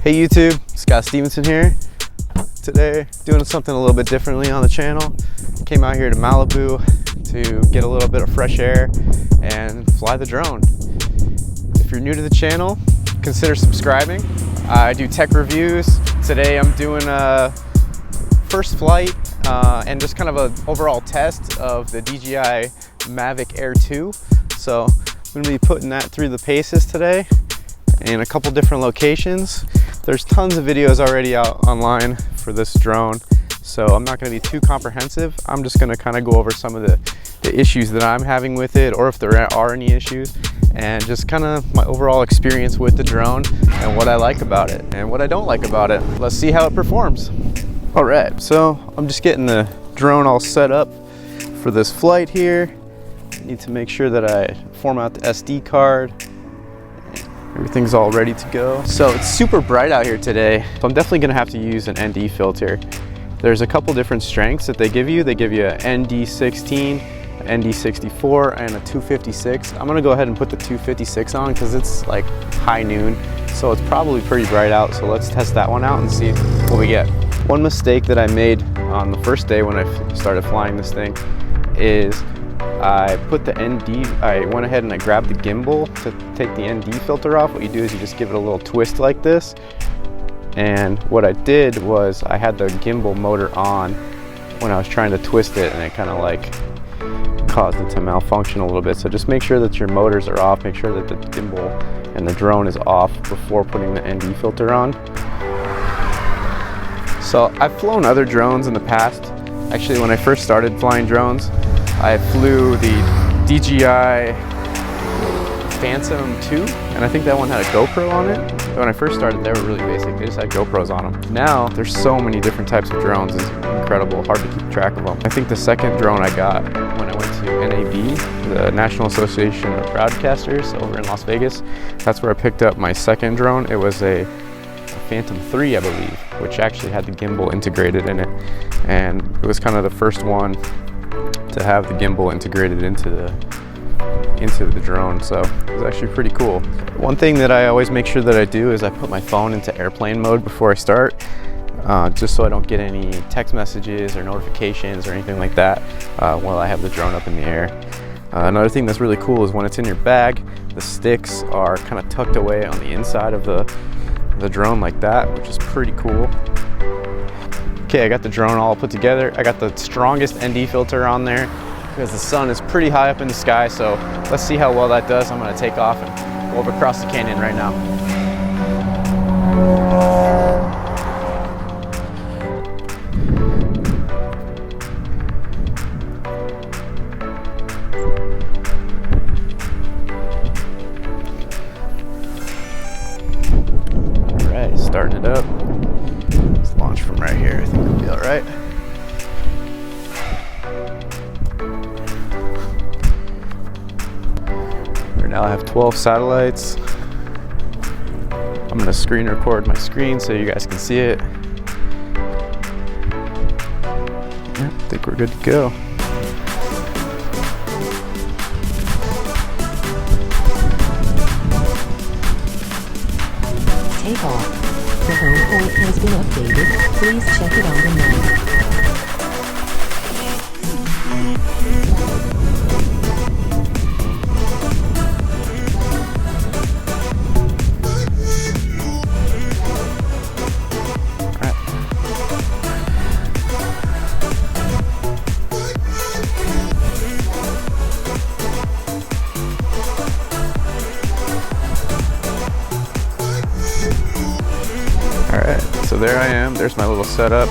Hey YouTube, Scott Stevenson here. Today, doing something a little bit differently on the channel. Came out here to Malibu to get a little bit of fresh air and fly the drone. If you're new to the channel, consider subscribing. I do tech reviews. Today I'm doing a first flight and just kind of an overall test of the DJI Mavic Air 2. So I'm going to be putting that through the paces today in a couple different locations. There's tons of videos already out online for this drone, so I'm not going to be too comprehensive. I'm just going to kind of go over some of the issues that I'm having with it, or if there are any issues, and just kind of my overall experience with the drone and what I like about it and what I don't like about it. Let's see how it performs. All right, so I'm just getting the drone all set up for this flight here. Need to make sure that I format the SD card. Everything's all ready to go. So it's super bright out here today, so I'm definitely gonna have to use an ND filter. There's a couple different strengths that they give you. They give you a ND16, ND64, and a 256. I'm gonna go ahead and put the 256 on because it's like high noon, so it's probably pretty bright out. So let's test that one out and see what we get. One mistake that I made on the first day when I started flying this thing is I put the ND, I went ahead and I grabbed the gimbal to take the ND filter off. What you do is you just give it a little twist like this. And what I did was I had the gimbal motor on when I was trying to twist it, and it kind of like caused it to malfunction a little bit. So just make sure that your motors are off, make sure that the gimbal and the drone is off before putting the ND filter on. So I've flown other drones in the past. Actually, when I first started flying drones, I flew the DJI Phantom 2, and I think that one had a GoPro on it. When I first started, they were really basic. They just had GoPros on them. Now, there's so many different types of drones. It's incredible, hard to keep track of them. I think the second drone I got when I went to NAB, the National Association of Broadcasters over in Las Vegas, that's where I picked up my second drone. It was a Phantom 3, I believe, which actually had the gimbal integrated in it. And it was kind of the first one to have the gimbal integrated into the drone, so it was actually pretty cool. One thing that I always make sure that I do is I put my phone into airplane mode before I start, just so I don't get any text messages or notifications or anything like that while I have the drone up in the air. Another thing that's really cool is when it's in your bag, the sticks are kind of tucked away on the inside of the drone like that, which is pretty cool. Okay, I got the drone all put together. I got the strongest ND filter on there because the sun is pretty high up in the sky, so let's see how well that does. I'm gonna take off and go over across the canyon right now. All right, starting it up. Let's launch from right here. I think it'll be all right. Now I have 12 satellites. I'm gonna screen record my screen so you guys can see it. Yeah, I think we're good to go. Take off. The home point has been updated. Please check it on the map. Alright, so there I am. There's my little setup.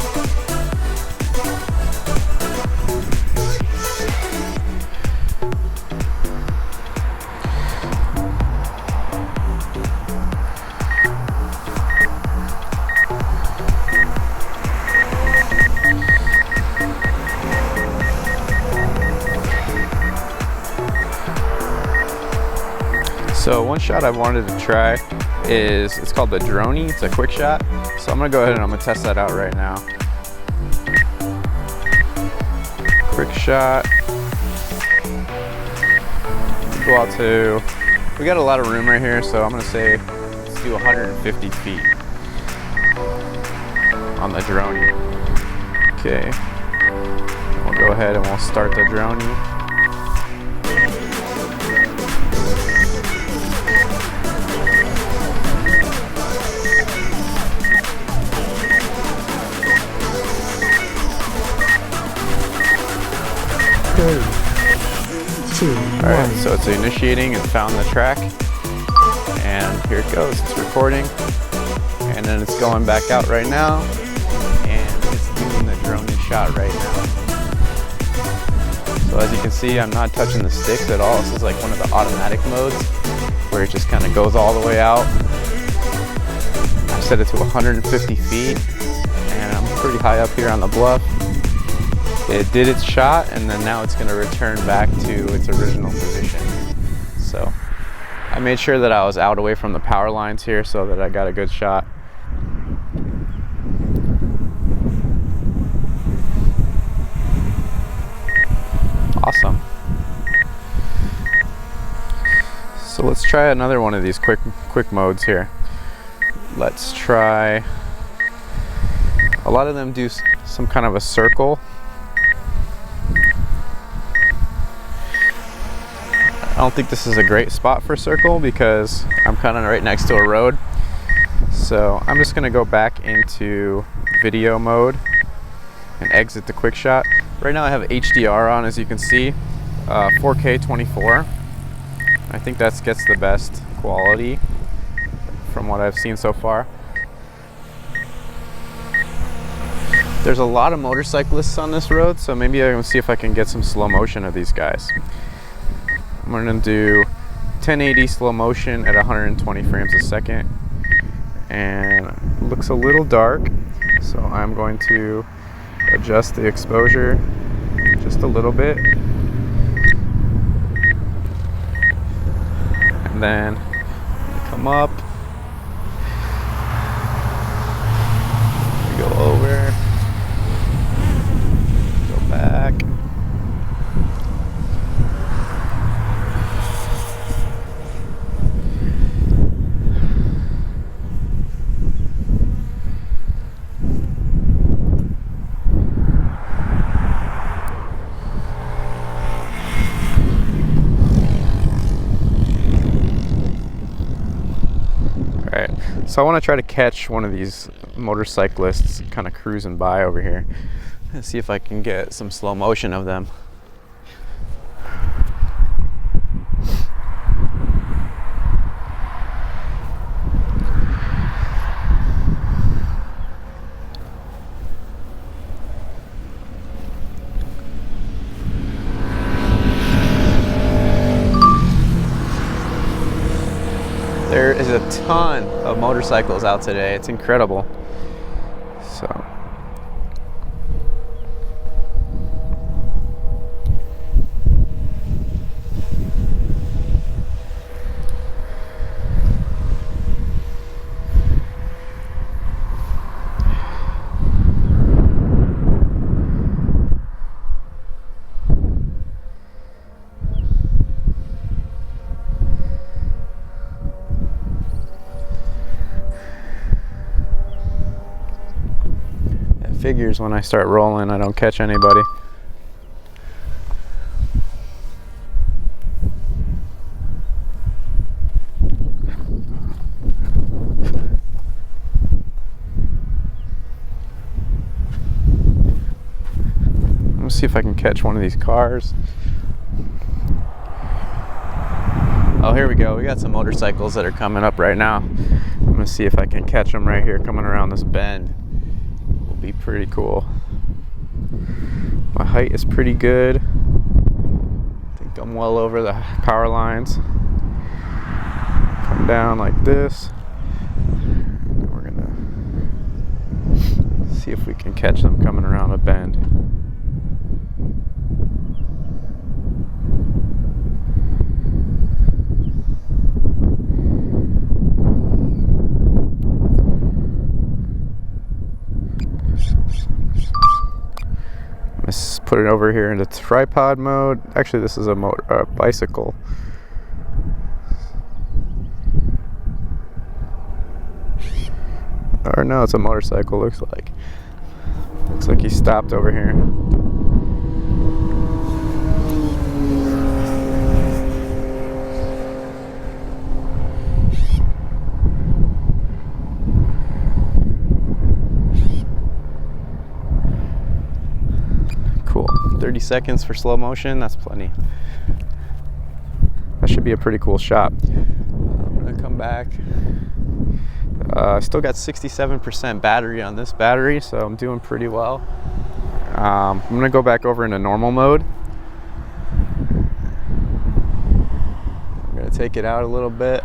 So one shot I wanted to try is, it's called the Droney. It's a quick shot. So I'm gonna go ahead and I'm gonna test that out right now. Quick shot. Go out to, we got a lot of room right here, so I'm gonna say let's do 150 feet. on the droney. Okay, we'll go ahead and we'll start the droney. Alright, so it's initiating and found the track, and here it goes, it's recording, and then it's going back out right now, and it's doing the drone shot right now. So as you can see, I'm not touching the sticks at all. This is like one of the automatic modes, where it just kind of goes all the way out. I set it to 150 feet, and I'm pretty high up here on the bluff. It did its shot, and then now it's going to return back to its original position. So I made sure that I was out away from the power lines here so that I got a good shot. Awesome. So let's try another one of these quick modes here. Let's try, a lot of them do some kind of a circle. I don't think this is a great spot for circle because I'm kind of right next to a road. So I'm just going to go back into video mode and exit the quick shot. Right now I have HDR on, as you can see, 4K 24. I think that gets the best quality from what I've seen so far. There's a lot of motorcyclists on this road, so maybe I can see if I can get some slow motion of these guys. I'm going to do 1080 slow motion at 120 frames a second, and it looks a little dark, so I'm going to adjust the exposure just a little bit, and then come up, we go over, go back. So I want to try to catch one of these motorcyclists kind of cruising by over here and see if I can get some slow motion of them. There is a ton of motorcycles out today. It's incredible. So figures when I start rolling, I don't catch anybody. Let's see if I can catch one of these cars. Oh, here we go. We got some motorcycles that are coming up right now. I'm gonna see if I can catch them right here coming around this bend. Be pretty cool. My height is pretty good. I think I'm well over the power lines. Come down like this. And we're gonna see if we can catch them coming around a bend. Let's put it over here into tripod mode. Actually, this is a bicycle. Or no, it's a motorcycle, looks like. Looks like he stopped over here. Cool. 30 seconds for slow motion, that's plenty. That should be a pretty cool shot. I'm gonna come back. I still got 67% battery on this battery, so I'm doing pretty well. I'm gonna go back over into normal mode. I'm gonna take it out a little bit.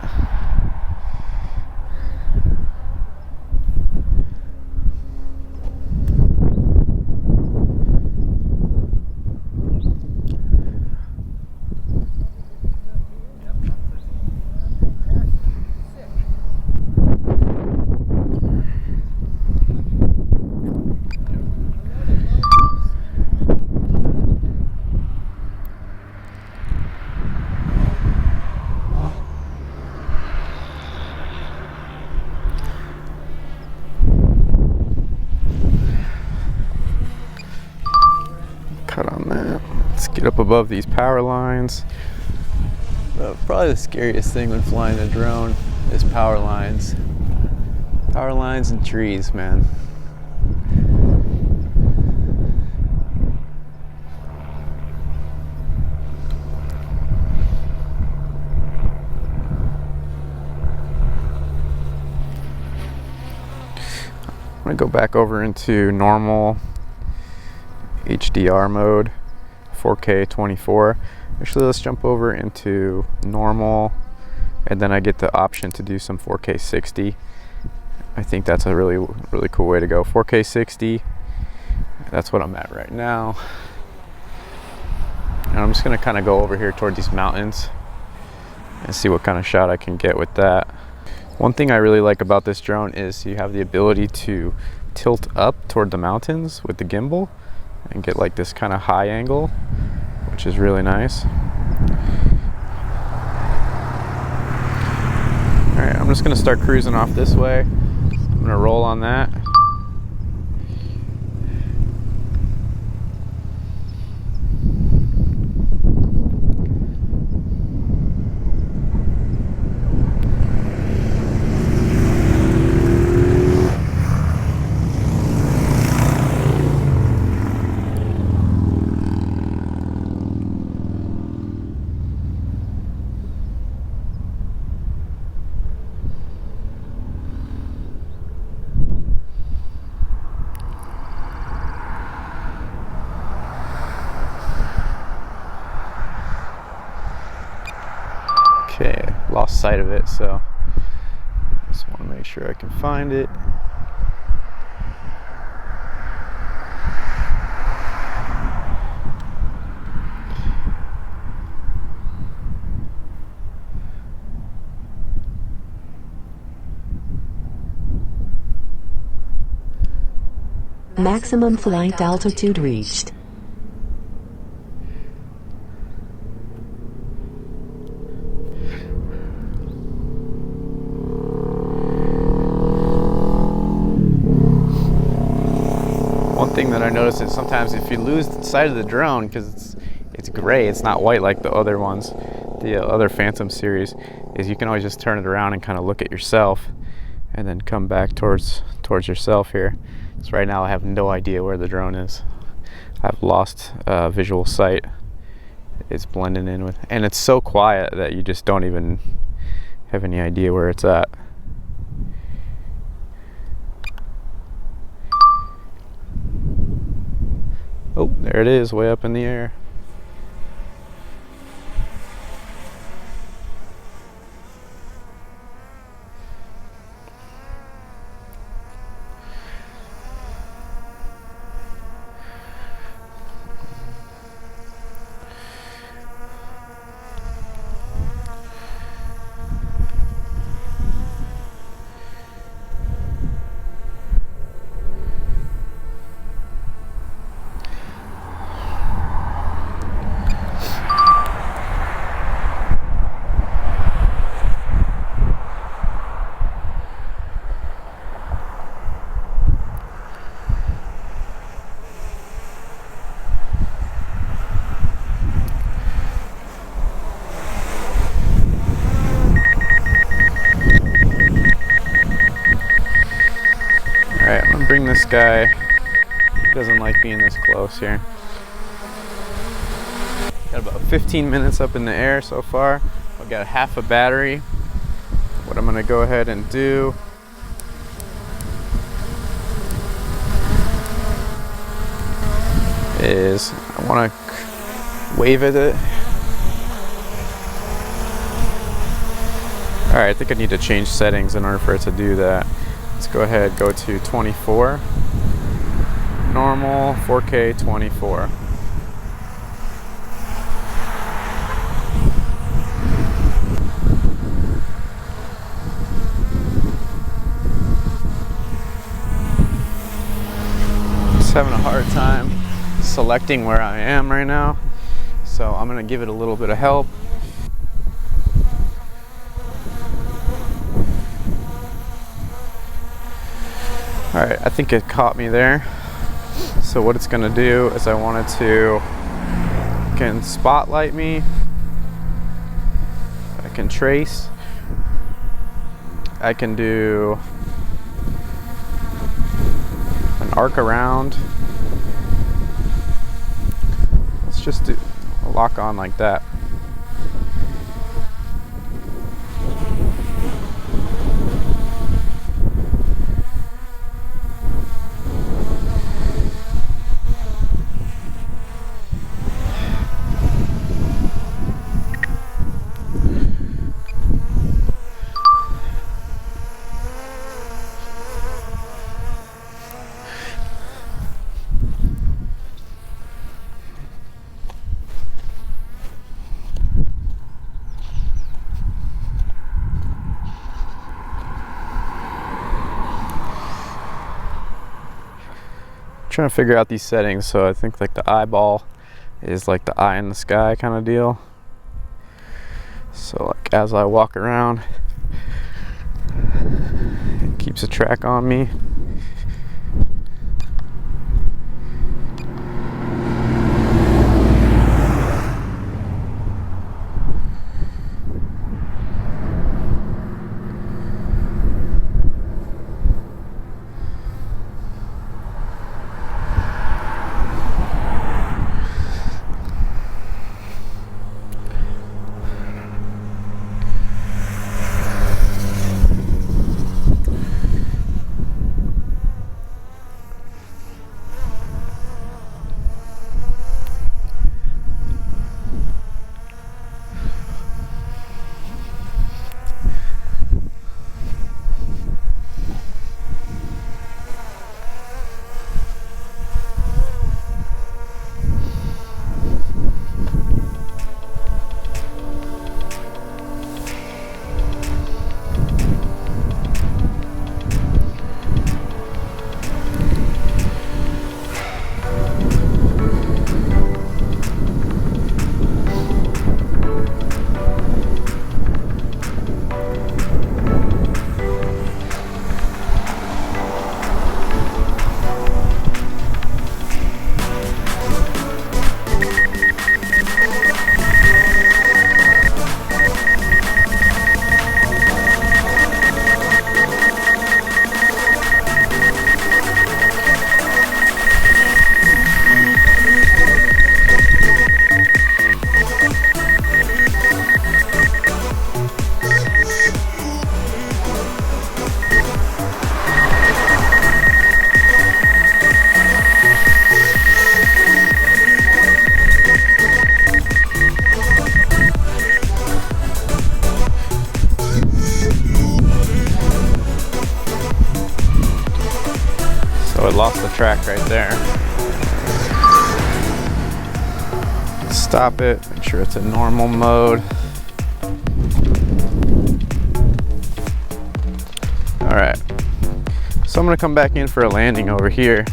Cut on that. Let's get up above these power lines. Probably the scariest thing when flying a drone is power lines. Power lines and trees, man. I'm gonna go back over into normal HDR mode, 4K 24. Actually, let's jump over into normal, and then I get the option to do some 4K 60. I think that's a really cool way to go. 4K 60, that's what I'm at right now. And I'm just gonna kind of go over here toward these mountains and see what kind of shot I can get with that. One thing I really like about this drone is you have the ability to tilt up toward the mountains with the gimbal and get like this kind of high angle, which is really nice. All right, I'm just gonna start cruising off this way. I'm gonna roll on that. Okay, lost sight of it, so just want to make sure I can find it. Maximum flight altitude reached. One thing that I noticed is sometimes if you lose sight of the drone, because it's gray, it's not white like the other ones, the other Phantom series, is you can always just turn it around and kind of look at yourself and then come back towards yourself here. So right now I have no idea where the drone is. I've lost visual sight. It's blending in with, and it's so quiet that you just don't even have any idea where it's at. Oh, there it is, way up in the air. this guy doesn't like being this close here. Got about 15 minutes up in the air so far. I've got half a battery. What I'm gonna go ahead and do is I wanna wave at it. All right, I think I need to change settings in order for it to do that. Let's go ahead, go to 24. Normal, 4K, 24. Just having a hard time selecting where I am right now, so I'm gonna give it a little bit of help. All right, I think it caught me there. So what it's gonna do is I want it to can spotlight me. I can trace. I can do an arc around. Let's just do a lock on like that. Trying to figure out these settings, so I think like the eyeball is like the eye in the sky kind of deal. So like as I walk around, it keeps a track on me. So it lost the track right there. Stop it, make sure it's in normal mode. All right, so I'm gonna come back in for a landing over here.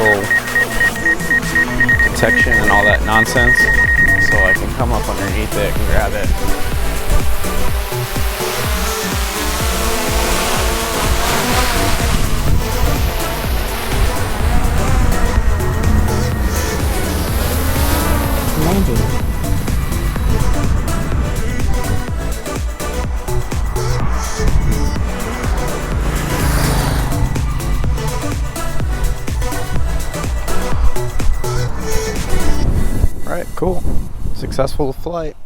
missile detection and all that nonsense, so I can come up underneath it and grab it. Landing. All right, cool. Successful flight.